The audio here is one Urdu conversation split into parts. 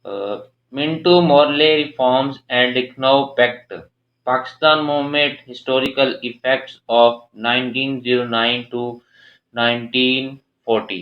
Uh, Minto Morley reforms and Lucknow Pact. Pakistan movement historical effects of 1909 to 1940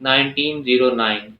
1909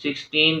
16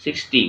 60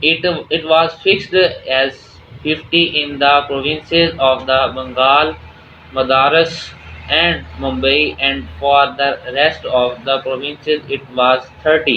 it was fixed as 50 in the provinces of the Bengal, Madras and Mumbai, and for the rest of the provinces it was 30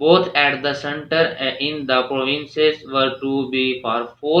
both at the center and in the provinces were to be for 4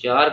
4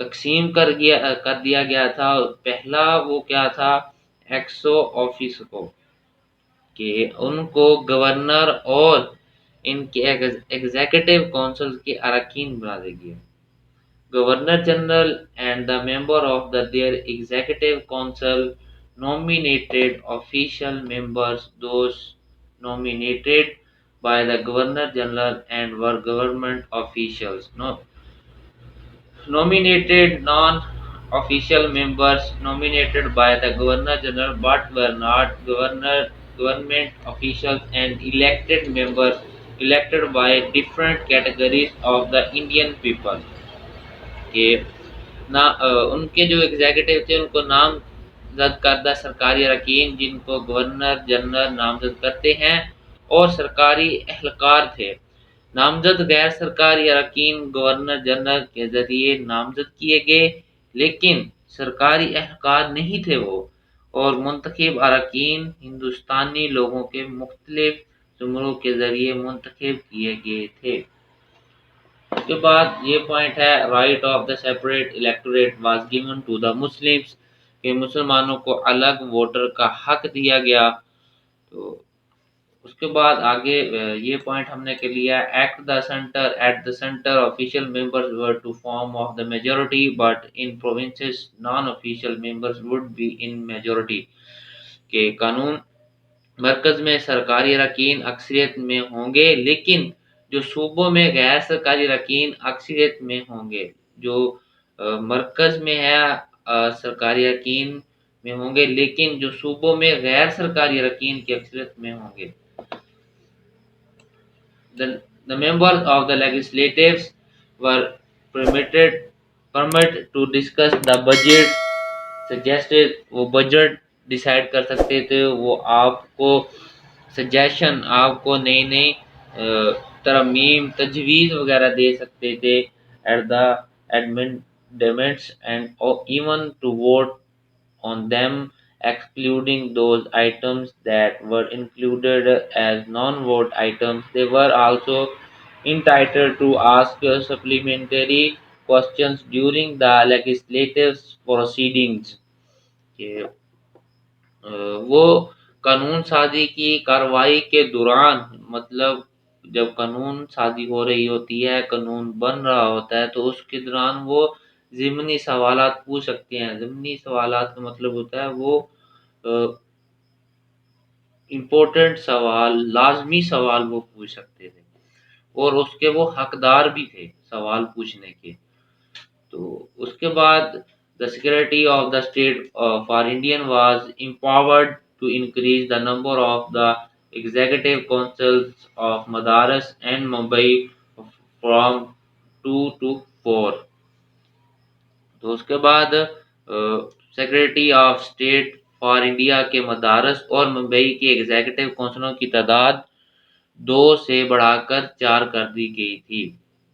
تقسیم کر دیا گیا تھا. پہلا وہ کیا تھا، ایکسو آفس کو، کہ ان کو گورنر اور ان کے ایگزیکٹو کونسل کے اراکین بنا دے گی. Governor General and the member of their executive council nominated official members, those nominated by the Governor General and were government officials. No, nominated non-official members nominated by the Governor General but were not government officials, and elected members elected by different categories of the Indian people. کہ نہ ان کے جو ایگزیکٹو تھے ان کو نامزد کردہ سرکاری اراکین جن کو گورنر جنرل نامزد کرتے ہیں، اور سرکاری اہلکار تھے. نامزد غیر سرکاری اراکین گورنر جنرل کے ذریعے نامزد کیے گئے، لیکن سرکاری اہلکار نہیں تھے وہ، اور منتخب اراکین ہندوستانی لوگوں کے مختلف زمروں کے ذریعے منتخب کیے گئے تھے. اس کے بعد یہ پوائنٹ ہے، right of the separate electorate was given to the Muslims, کہ مسلمانوں کو الگ ووٹر کا حق دیا گیا. تو اس کے بعد آگے یہ پوائنٹ ہم نے کے لیا، at the centre official members were to form of the majority but in provinces non official members would be in majority, کہ قانون مرکز میں سرکاری اراکین اکثریت میں ہوں گے، لیکن جو صوبوں میں غیر سرکاری اراکین اکثریت میں ہوں گے. جو مرکز میں ہے سرکاری اراکین میں ہوں گے، لیکن جو صوبوں میں غیر سرکاری اراکین کی اکثریت میں ہوں گے. The members of the legislatures were permitted to discuss the budget suggested. وہ بجٹ ڈیسائیڈ کر سکتے تھے، وہ آپ کو سجیشن، آپ کو نئی نئی ترمیم تجویز وغیرہ دے سکتے تھے at the amendments and even to vote on them, excluding those items that were included as non-vote items. They were also entitled to ask supplementary questions during the legislative proceedings. کہ وہ قانون سازی کی کارروائی کے دوران، مطلب جب قانون سازی ہو رہی ہوتی ہے، قانون بن رہا ہوتا ہے، تو اس کے دوران وہ ضمنی سوالات پوچھ سکتے ہیں. ضمنی سوالات کا مطلب ہوتا ہے وہ امپورٹنٹ سوال، لازمی سوال وہ پوچھ سکتے تھے، اور اس کے وہ حقدار بھی تھے سوال پوچھنے کے. تو اس کے بعد the secretary of the state for Indian was empowered to increase the number of the executive councils of Madaras and Mumbai from 2 to 4. تو اس کے بعد secretary of state for India کے مدارس اور ممبئی کے ایگزیکٹو کونسلوں کی تعداد 2 سے بڑھا کر 4 کر دی گئی تھی.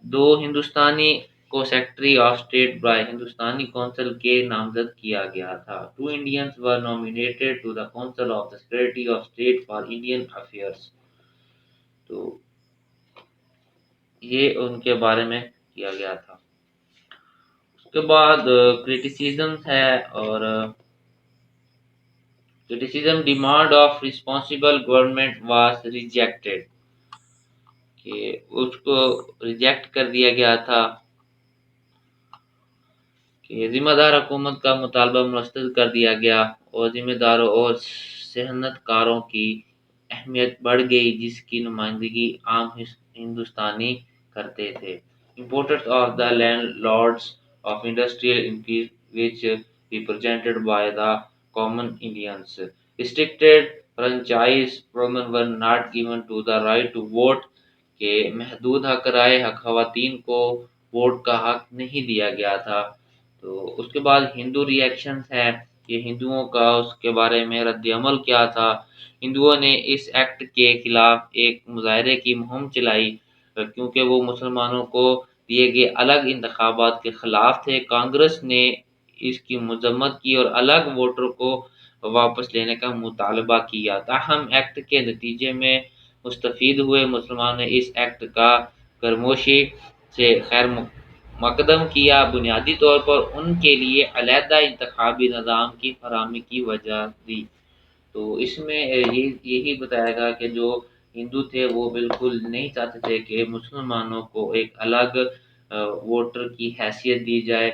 2 ہندوستانی کو سیکرٹری آف اسٹیٹ برائے ہندوستانی کونسل کے نامزد کیا گیا تھا. 2 Indians were nominated to the council of the secretary of state for Indian affairs. تو یہ ان کے بارے میں کیا گیا تھا. اس کے بعد کرٹیسزم ہے، اور criticism demand of responsible government was rejected, کہ اس کو ریجیکٹ کر دیا گیا تھا، کہ ذمہ دار حکومت کا مطالبہ مسترد کر دیا گیا، اور ذمہ داروں اور صنعت کاروں کی اہمیت بڑھ گئی جس کی نمائندگی عام ہندوستانی کرتے تھے. Importers of the landlords of industrial increase which represented by the common Indians. Restricted franchise women were not given to the right to vote، کہ محدود حق رائے خواتین کو ووٹ کا حق نہیں دیا گیا تھا. تو اس کے بعد ہندو ری ایکشنز ہے، کہ ہندوؤں کا اس کے بارے میں رد عمل کیا تھا. ہندوؤں نے اس ایکٹ کے خلاف ایک مظاہرے کی مہم چلائی، کیونکہ وہ مسلمانوں کو دیے گئے الگ انتخابات کے خلاف تھے. کانگریس نے اس کی مذمت کی اور الگ ووٹر کو واپس لینے کا مطالبہ کیا. تاہم ایکٹ کے نتیجے میں مستفید ہوئے مسلمانوں نے اس ایکٹ کا فراموشی سے خیر مقدم کیا، بنیادی طور پر ان کے لیے علیحدہ انتخابی نظام کی فراہمی کی وجہ دی۔ تو اس میں یہی بتایا گیا کہ جو ہندو تھے وہ بالکل نہیں چاہتے تھے کہ مسلمانوں کو ایک الگ ووٹر کی حیثیت دی جائے۔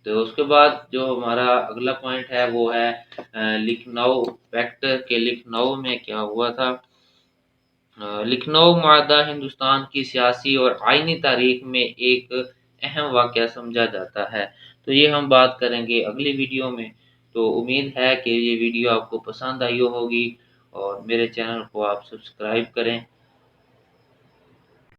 تو اس کے بعد جو ہمارا اگلا پوائنٹ ہے وہ ہے لکھنؤ پیکٹ کے لکھنؤ میں کیا ہوا تھا۔ لکھنؤ معاہدہ ہندوستان کی سیاسی اور آئینی تاریخ میں ایک اہم واقعہ سمجھا جاتا ہے۔ تو یہ ہم بات کریں گے اگلی ویڈیو میں۔ تو امید ہے کہ یہ ویڈیو آپ کو پسند آئی ہوگی اور میرے چینل کو آپ سبسکرائب کریں۔